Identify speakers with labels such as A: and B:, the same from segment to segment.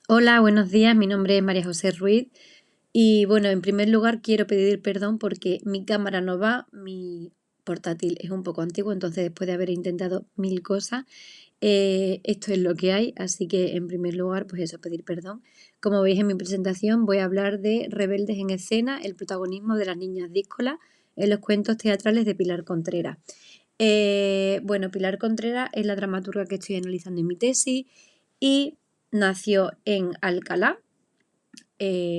A: Hola, buenos días. Mi nombre es María José Ruiz y bueno, en primer lugar quiero pedir perdón porque mi cámara no va, mi portátil es un poco antiguo, entonces después de haber intentado mil cosas, esto es lo que hay, así que en primer lugar, pues eso, pedir perdón. Como veis en mi presentación, voy a hablar de Rebeldes en escena, el protagonismo de las niñas díscolas en los cuentos teatrales de Pilar Contreras. Bueno, Pilar Contreras es la dramaturga que estoy analizando en mi tesis y nació en Alcalá,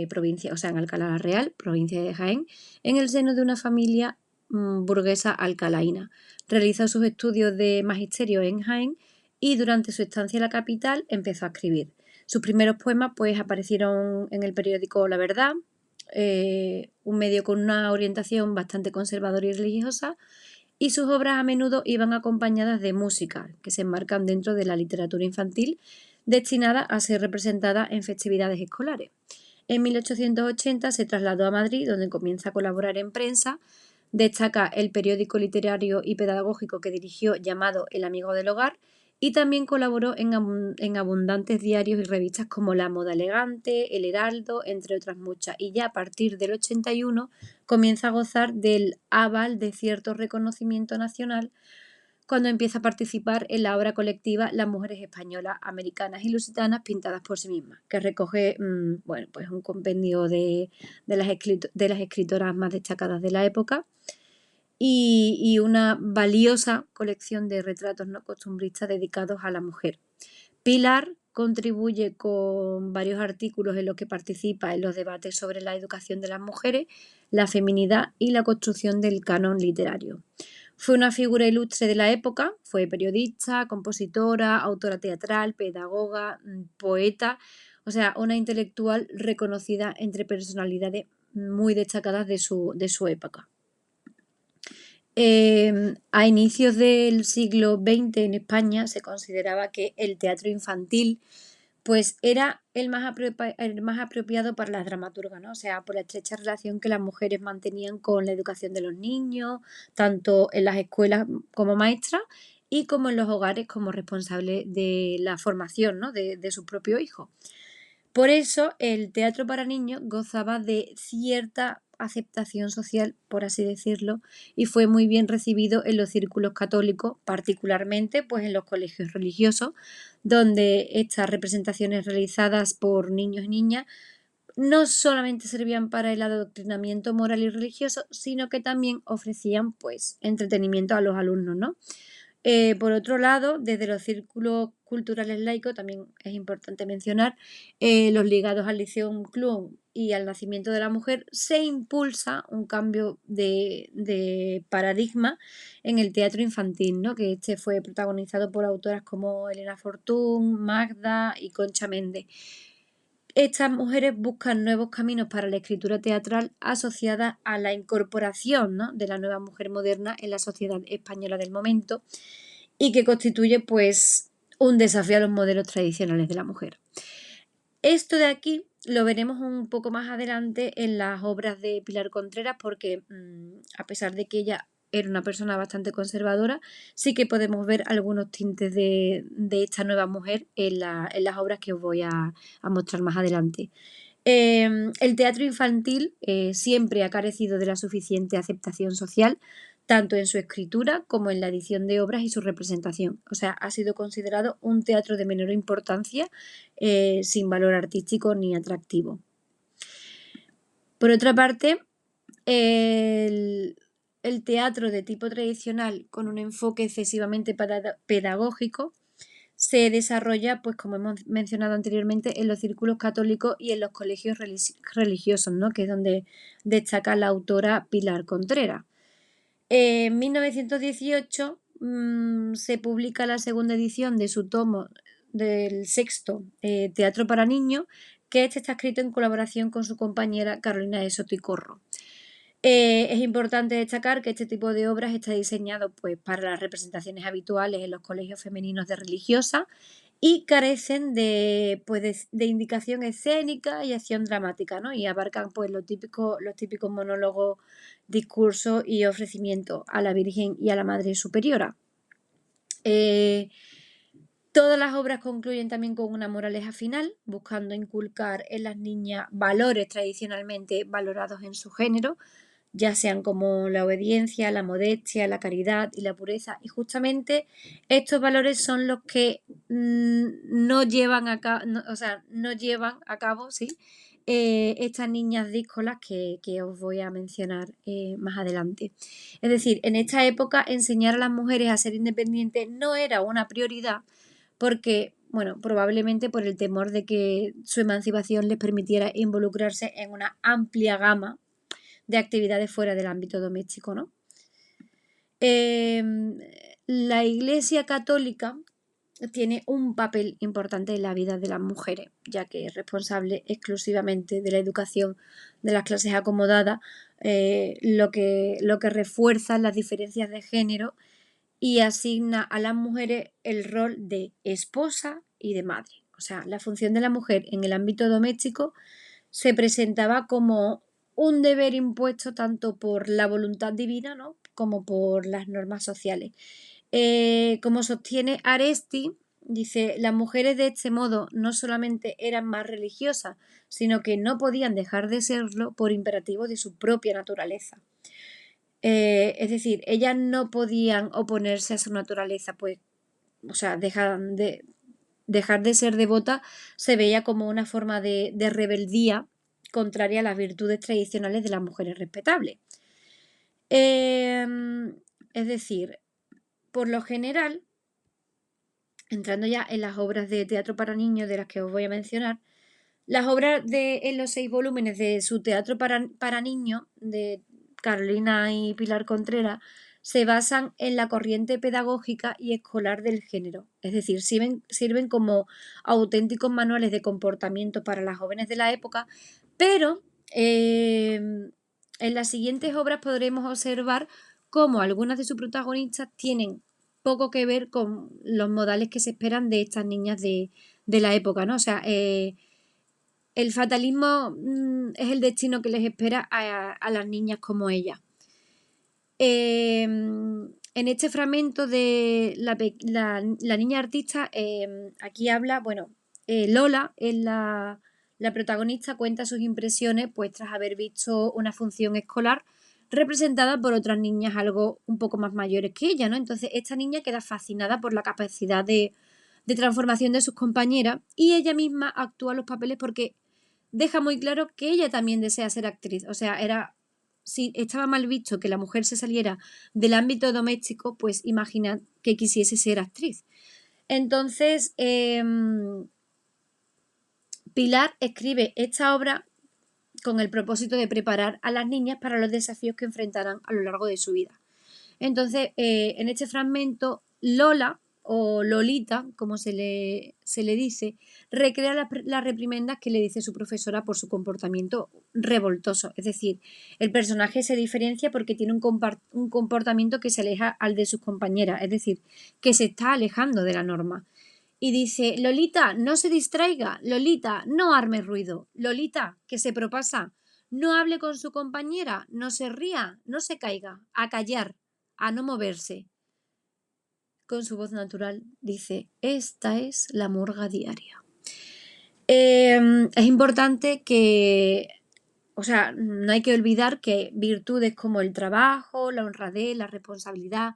A: provincia, o sea, en Alcalá la Real, provincia de Jaén, en el seno de una familia burguesa alcalaína. Realizó sus estudios de magisterio en Jaén y durante su estancia en la capital empezó a escribir. Sus primeros poemas pues aparecieron en el periódico La Verdad, un medio con una orientación bastante conservadora y religiosa, y sus obras a menudo iban acompañadas de música, que se enmarcan dentro de la literatura infantil destinada a ser representada en festividades escolares. En 1880 se trasladó a Madrid, donde comienza a colaborar en prensa. Destaca el periódico literario y pedagógico que dirigió llamado El Amigo del Hogar, y también colaboró en abundantes diarios y revistas como La Moda Elegante, El Heraldo, entre otras muchas. Y ya a partir del 81 comienza a gozar del aval de cierto reconocimiento nacional cuando empieza a participar en la obra colectiva Las mujeres españolas, americanas y lusitanas pintadas por sí mismas, que recoge bueno, pues un compendio de las escritoras más destacadas de la época y una valiosa colección de retratos no costumbristas dedicados a la mujer. Pilar contribuye con varios artículos en los que participa en los debates sobre la educación de las mujeres, la feminidad y la construcción del canon literario. Fue una figura ilustre de la época, fue periodista, compositora, autora teatral, pedagoga, poeta, o sea, una intelectual reconocida entre personalidades muy destacadas de su época. A inicios del siglo XX en España se consideraba que el teatro infantil pues era el más apropiado para las dramaturgas, ¿no? O sea, por la estrecha relación que las mujeres mantenían con la educación de los niños, tanto en las escuelas como maestras y como en los hogares como responsables de la formación, ¿no? de sus propios hijos. Por eso el teatro para niños gozaba de cierta aceptación social, por así decirlo, y fue muy bien recibido en los círculos católicos, particularmente pues en los colegios religiosos, donde estas representaciones realizadas por niños y niñas no solamente servían para el adoctrinamiento moral y religioso, sino que también ofrecían pues entretenimiento a los alumnos, ¿no? Por otro lado, desde los círculos culturales laicos, también es importante mencionar, los ligados al Liceo Club y al nacimiento de la mujer, se impulsa un cambio de paradigma en el teatro infantil, ¿no? Que este fue protagonizado por autoras como Elena Fortún, Magda y Concha Méndez. Estas mujeres buscan nuevos caminos para la escritura teatral asociada a la incorporación, ¿no? de la nueva mujer moderna en la sociedad española del momento, y que constituye pues un desafío a los modelos tradicionales de la mujer. Esto de aquí lo veremos un poco más adelante en las obras de Pilar Contreras porque a pesar de que ella era una persona bastante conservadora, sí que podemos ver algunos tintes de esta nueva mujer en las obras que os voy a mostrar más adelante. El teatro infantil siempre ha carecido de la suficiente aceptación social, tanto en su escritura como en la edición de obras y su representación. O sea, ha sido considerado un teatro de menor importancia, sin valor artístico ni atractivo. Por otra parte, el teatro de tipo tradicional, con un enfoque excesivamente pedagógico, se desarrolla, pues como hemos mencionado anteriormente, en los círculos católicos y en los colegios religiosos, ¿no? Que es donde destaca la autora Pilar Contreras. En 1918 se publica la segunda edición de su tomo del sexto Teatro para Niños, que este está escrito en colaboración con su compañera Carolina de Soto y Corro. Es importante destacar que este tipo de obras está diseñado pues, para las representaciones habituales en los colegios femeninos de religiosas y carecen de indicación escénica y acción dramática, ¿no? Y abarcan pues, los típicos monólogos, discursos y ofrecimientos a la Virgen y a la Madre Superiora. Todas las obras concluyen también con una moraleja final, buscando inculcar en las niñas valores tradicionalmente valorados en su género, ya sean como la obediencia, la modestia, la caridad y la pureza. Y justamente estos valores son los que no llevan a cabo, no llevan a cabo, ¿sí? Estas niñas díscolas que os voy a mencionar más adelante. Es decir, en esta época enseñar a las mujeres a ser independientes no era una prioridad porque, bueno, probablemente por el temor de que su emancipación les permitiera involucrarse en una amplia gama de actividades fuera del ámbito doméstico, ¿no? La Iglesia Católica tiene un papel importante en la vida de las mujeres, ya que es responsable exclusivamente de la educación de las clases acomodadas, lo que refuerza las diferencias de género y asigna a las mujeres el rol de esposa y de madre. O sea, la función de la mujer en el ámbito doméstico se presentaba como un deber impuesto tanto por la voluntad divina, ¿no?, como por las normas sociales. Como sostiene Aresti, dice, las mujeres de este modo no solamente eran más religiosas, sino que no podían dejar de serlo por imperativo de su propia naturaleza. Es decir, ellas no podían oponerse a su naturaleza, pues, o sea, dejar de ser devota se veía como una forma de rebeldía contraria a las virtudes tradicionales de las mujeres respetables. Es decir, por lo general, entrando ya en las obras de teatro para niños de las que os voy a mencionar, las obras en los 6 volúmenes de su teatro para niños, de Carolina y Pilar Contreras, se basan en la corriente pedagógica y escolar del género. Es decir, sirven como auténticos manuales de comportamiento para las jóvenes de la época, pero en las siguientes obras podremos observar cómo algunas de sus protagonistas tienen poco que ver con los modales que se esperan de estas niñas de la época, ¿no? O sea, el fatalismo es el destino que les espera a las niñas como ella. En este fragmento de la niña artista, aquí habla, bueno, Lola es la protagonista, cuenta sus impresiones pues tras haber visto una función escolar representada por otras niñas algo un poco más mayores que ella, ¿no? Entonces esta niña queda fascinada por la capacidad de transformación de sus compañeras y ella misma actúa los papeles porque deja muy claro que ella también desea ser actriz. O sea, si estaba mal visto que la mujer se saliera del ámbito doméstico, pues imagina que quisiese ser actriz. Entonces, Pilar escribe esta obra con el propósito de preparar a las niñas para los desafíos que enfrentarán a lo largo de su vida. Entonces, en este fragmento, Lola, o Lolita, como se le dice, recrea las reprimendas que le dice su profesora por su comportamiento revoltoso. Es decir, el personaje se diferencia porque tiene un comportamiento que se aleja al de sus compañeras, es decir, que se está alejando de la norma. Y dice, Lolita, no se distraiga, Lolita, no arme ruido, Lolita, que se propasa, no hable con su compañera, no se ría, no se caiga, a callar, a no moverse. Con su voz natural dice, esta es la murga diaria. Es importante que, o sea, no hay que olvidar que virtudes como el trabajo, la honradez, la responsabilidad,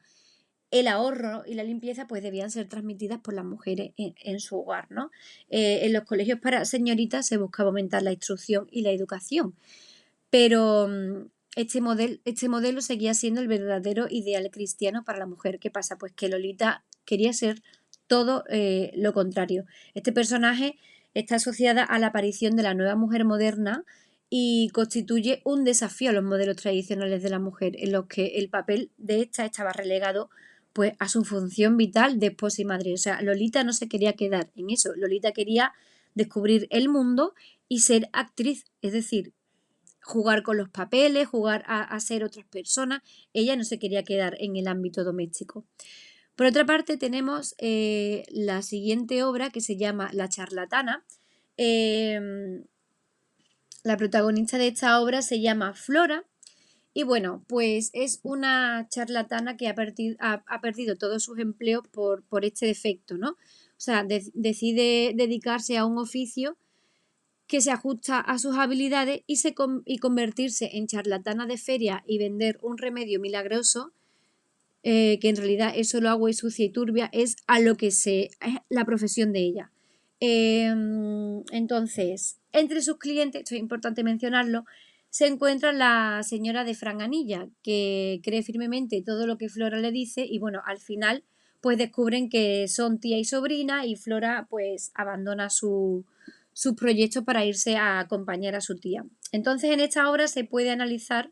A: el ahorro y la limpieza pues debían ser transmitidas por las mujeres en su hogar, ¿no? En los colegios para señoritas se buscaba aumentar la instrucción y la educación, pero este modelo seguía siendo el verdadero ideal cristiano para la mujer. ¿Qué pasa? Pues que Lolita quería ser todo lo contrario. Este personaje está asociada a la aparición de la nueva mujer moderna y constituye un desafío a los modelos tradicionales de la mujer, en los que el papel de esta estaba relegado pues a su función vital de esposa y madre. O sea, Lolita no se quería quedar en eso. Lolita quería descubrir el mundo y ser actriz, es decir, jugar con los papeles, jugar a ser otras personas. Ella no se quería quedar en el ámbito doméstico. Por otra parte, tenemos la siguiente obra que se llama La charlatana. La protagonista de esta obra se llama Flora. Y bueno, pues es una charlatana que ha perdido todos sus empleos por este defecto, ¿no? O sea, decide dedicarse a un oficio que se ajusta a sus habilidades y convertirse en charlatana de feria y vender un remedio milagroso, que en realidad es solo agua y sucia y turbia, es la profesión de ella. Entonces, entre sus clientes, esto es importante mencionarlo, se encuentra la señora de Franganilla, que cree firmemente todo lo que Flora le dice y bueno, al final pues descubren que son tía y sobrina y Flora pues abandona sus proyectos para irse a acompañar a su tía. Entonces en esta obra se puede analizar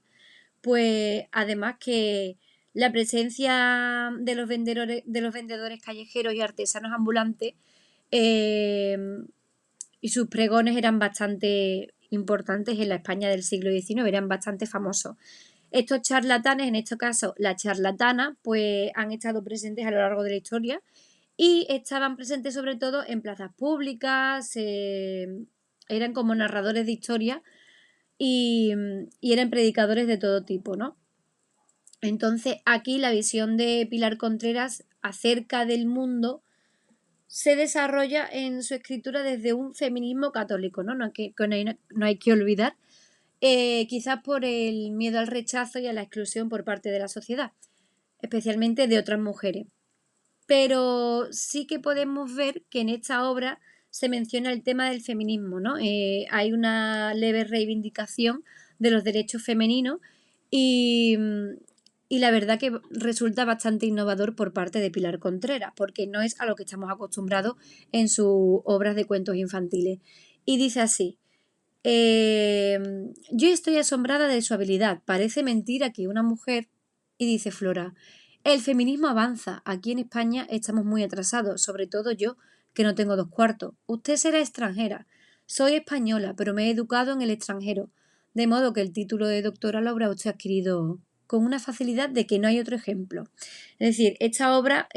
A: pues además que la presencia de los vendedores callejeros y artesanos ambulantes eh, y sus pregones eran bastante importantes en la España del siglo XIX, eran bastante famosos. Estos charlatanes, en este caso la charlatana, pues han estado presentes a lo largo de la historia y estaban presentes sobre todo en plazas públicas, eran como narradores de historia y eran predicadores de todo tipo, ¿no? Entonces aquí la visión de Pilar Contreras acerca del mundo se desarrolla en su escritura desde un feminismo católico, ¿no? No hay que olvidar, quizás por el miedo al rechazo y a la exclusión por parte de la sociedad, especialmente de otras mujeres. Pero sí que podemos ver que en esta obra se menciona el tema del feminismo, ¿no? Hay una leve reivindicación de los derechos femeninos y, y la verdad que resulta bastante innovador por parte de Pilar Contreras, porque no es a lo que estamos acostumbrados en sus obras de cuentos infantiles. Y dice así, yo estoy asombrada de su habilidad, parece mentira que una mujer, y dice Flora, el feminismo avanza, aquí en España estamos muy atrasados, sobre todo yo, que no tengo 2 cuartos. Usted será extranjera, soy española, pero me he educado en el extranjero, de modo que el título de doctora lo habrá usted adquirido con una facilidad de que no hay otro ejemplo. Es decir, en esta obra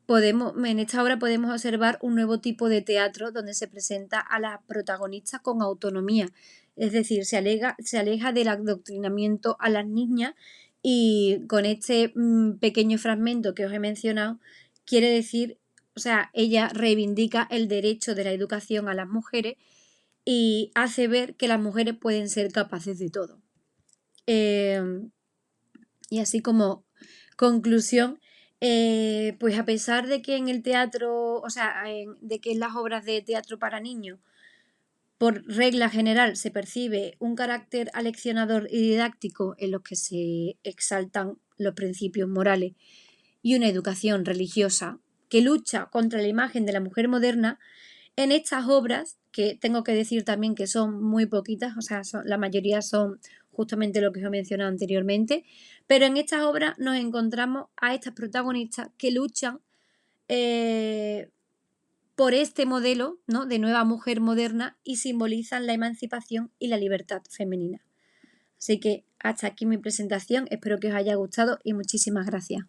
A: podemos observar un nuevo tipo de teatro donde se presenta a las protagonistas con autonomía, es decir, se aleja del adoctrinamiento a las niñas y con este pequeño fragmento que os he mencionado, quiere decir, o sea, ella reivindica el derecho de la educación a las mujeres y hace ver que las mujeres pueden ser capaces de todo. Y así como conclusión, pues a pesar de que en el teatro, o sea, de que en las obras de teatro para niños, por regla general, se percibe un carácter aleccionador y didáctico en los que se exaltan los principios morales y una educación religiosa que lucha contra la imagen de la mujer moderna, en estas obras, que tengo que decir también que son muy poquitas, o sea, la mayoría son justamente lo que os he mencionado anteriormente, pero en estas obras nos encontramos a estas protagonistas que luchan por este modelo, ¿no?, de nueva mujer moderna y simbolizan la emancipación y la libertad femenina. Así que hasta aquí mi presentación, espero que os haya gustado y muchísimas gracias.